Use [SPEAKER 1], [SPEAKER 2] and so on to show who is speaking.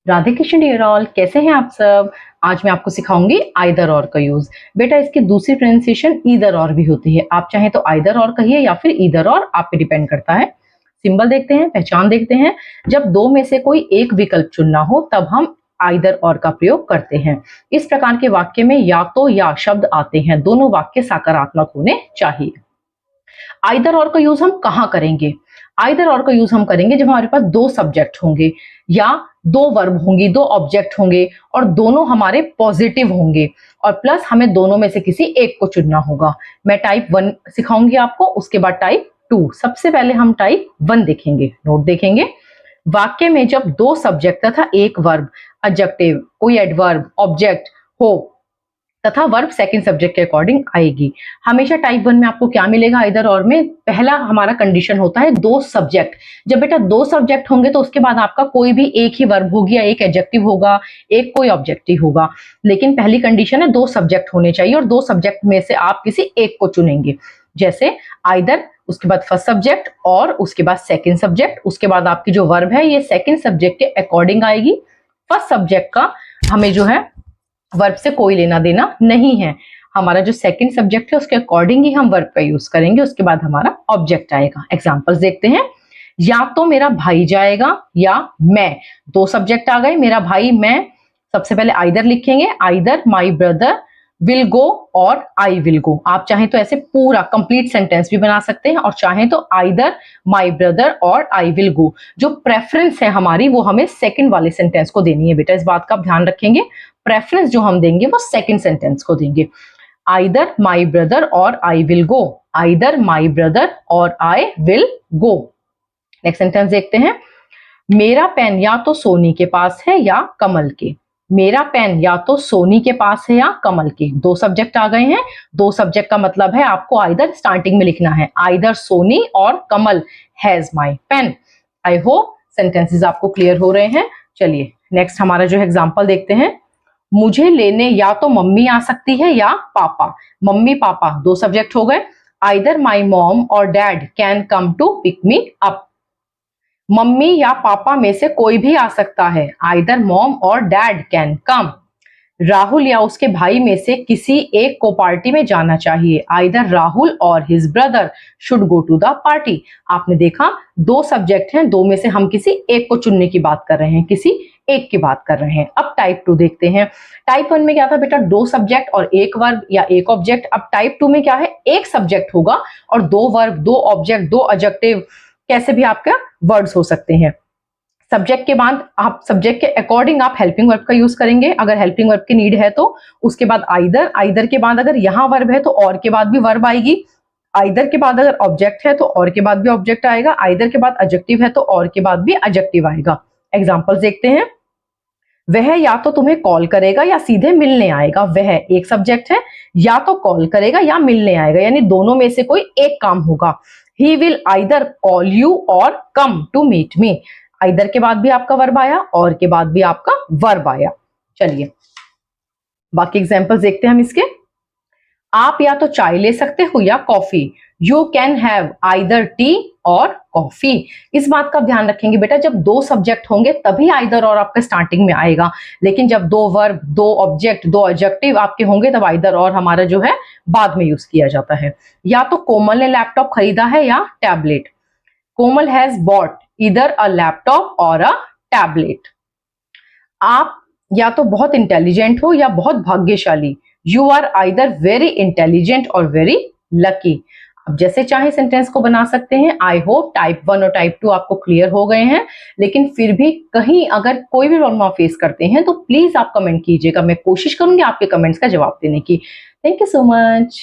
[SPEAKER 1] Radhe Krishna dear all, कैसे हैं आप सब। आज मैं आपको सिखाऊंगी आइदर और का यूज। बेटा इसकी दूसरी प्रोनाउंसिएशन ईदर और भी होती है। आप चाहें तो आइदर और कहिए या फिर ईदर और, आप पे डिपेंड करता है। सिंबल देखते हैं, पहचान देखते हैं। जब दो में से कोई एक विकल्प चुनना हो तब हम आइदर और का प्रयोग करते हैं। इस प्रकार के वाक्य में या तो या शब्द आते हैं। दोनों वाक्य सकारात्मक होने चाहिए। आइदर और का यूज हम कहाँ करेंगे? आइदर और का यूज हम करेंगे जब हमारे पास दो सब्जेक्ट होंगे या दो वर्ब होंगी, दो ऑब्जेक्ट होंगे और दोनों हमारे पॉजिटिव होंगे और प्लस हमें दोनों में से किसी एक को चुनना होगा। मैं टाइप 1 सिखाऊंगी आपको, उसके बाद टाइप 2। सबसे पहले हम टाइप 1 देखेंगे, नोट देखेंगे। वाक्य में जब दो सब्जेक्ट तथा एक वर्ब, एडजेक्टिव, कोई एडवर्ब, ऑब्जेक्ट हो तथा वर्ब सेकंड सब्जेक्ट के अकॉर्डिंग आएगी। हमेशा टाइप 1 में आपको क्या मिलेगा आइदर और में? पहला हमारा कंडीशन होता है दो सब्जेक्ट। जब बेटा दो सब्जेक्ट होंगे तो उसके बाद आपका कोई भी एक ही वर्ब होगी या एक एडजेक्टिव होगा, एक कोई ऑब्जेक्टिव होगा। लेकिन पहली कंडीशन है दो सब्जेक्ट होने चाहिए और दो सब्जेक्ट में से आप किसी एक को चुनेंगे। जैसे आइदर, उसके बाद फर्स्ट सब्जेक्ट और उसके बाद सेकंड सब्जेक्ट। उसके बाद आपकी जो वर्ब है ये सेकंड सब्जेक्ट के अकॉर्डिंग आएगी। फर्स्ट सब्जेक्ट का हमें जो है वर्ब से कोई लेना देना नहीं है। हमारा जो सेकंड सब्जेक्ट है उसके अकॉर्डिंग ही हम वर्ब का यूज करेंगे। उसके बाद हमारा ऑब्जेक्ट आएगा। एग्जांपल्स देखते हैं। या तो मेरा भाई जाएगा या मैं। दो सब्जेक्ट आ गए, मेरा भाई, मैं। सबसे पहले आइदर लिखेंगे, either my brother will go और आई विल गो। आप चाहें तो ऐसे पूरा कंप्लीट सेंटेंस भी बना सकते हैं और चाहें तो either my brother or I will गो। जो प्रेफरेंस है हमारी वो हमें सेकंड वाले सेंटेंस को देनी है। बेटा इस बात का आप ध्यान रखेंगे, प्रेफरेंस जो हम देंगे वो सेकंड सेंटेंस को देंगे। Either my brother or I will go, either my brother or I will go. Next sentence देखते हैं। मेरा पेन या तो सोनी के पास है या कमल के। मेरा पेन या तो सोनी के पास है या कमल के। दो सब्जेक्ट आ गए हैं। दो सब्जेक्ट का मतलब है आपको आइदर स्टार्टिंग में लिखना है, either Soni or Kamal has my pen. I hope sentences आपको क्लियर हो रहे हैं। चलिए नेक्स्ट हमारा जो एग्जाम्पल देखते हैं। मुझे लेने या तो मम्मी आ सकती है या पापा। मम्मी पापा दो सब्जेक्ट हो गए। आइदर माई मॉम और dad can come to pick me up. Mummy या पापा में से कोई भी आ सकता है। आइदर मॉम और डैड कैन कम। राहुल या उसके भाई में से किसी एक को पार्टी में जाना चाहिए। आइदर राहुल और his brother should go to the party. आपने देखा दो सब्जेक्ट हैं, दो में से हम किसी एक को चुनने की बात कर रहे हैं, किसी एक की बात कर रहे हैं। अब टाइप 2 देखते हैं। टाइप 1 में क्या था बेटा? दो सब्जेक्ट और एक वर्ब या एक ऑब्जेक्ट। अब टाइप 2 में क्या है? एक सब्जेक्ट होगा और दो वर्ब, दो ऑब्जेक्ट, दो एडजेक्टिव, कैसे भी आपका वर्ड्स हो सकते हैं। सब्जेक्ट के बाद आप सब्जेक्ट के अकॉर्डिंग आप हेल्पिंग वर्ब का यूज करेंगे अगर हेल्पिंग वर्ब की नीड है तो। उसके बाद आइदर, आइदर के बाद अगर यहाँ वर्ब है तो और के बाद भी वर्ब आएगी। आइदर के बाद अगर ऑब्जेक्ट है तो और के बाद भी ऑब्जेक्ट आएगा। आइदर के बाद एडजेक्टिव है तो और के बाद भी एडजेक्टिव आएगा। एग्जांपल्स देखते हैं। वह या तो तुम्हें कॉल करेगा या सीधे मिलने आएगा। वह एक सब्जेक्ट है, या तो कॉल करेगा या मिलने आएगा, यानी दोनों में से कोई एक काम होगा। He will either call you or come to meet me। Either के बाद भी आपका वर्ब आया और के बाद भी आपका वर्ब आया। चलिए बाकी एग्जांपल्स देखते हैं हम इसके। आप या तो चाय ले सकते हो या coffee. You can have either T और कॉफी। इस बात का ध्यान रखेंगे बेटा, जब दो सब्जेक्ट होंगे तभी आइदर और आपका स्टार्टिंग में आएगा। लेकिन जब दो वर्ब, दो ऑब्जेक्ट, दो एडजेक्टिव आपके होंगे तब आइदर और हमारा जो है बाद में यूज किया जाता है। या तो कोमल ने लैपटॉप खरीदा है या tablet. Komal has bot either a laptop और अ टैबलेट। आप या तो बहुत इंटेलिजेंट हो या बहुत भाग्यशाली। You are either very intelligent और वेरी लकी। अब जैसे चाहे सेंटेंस को बना सकते हैं। आई होप टाइप 1 और टाइप 2 आपको क्लियर हो गए हैं। लेकिन फिर भी कहीं अगर कोई भी प्रॉब्लम आप फेस करते हैं तो प्लीज आप कमेंट कीजिएगा। मैं कोशिश करूंगी आपके कमेंट्स का जवाब देने की। Thank you so much.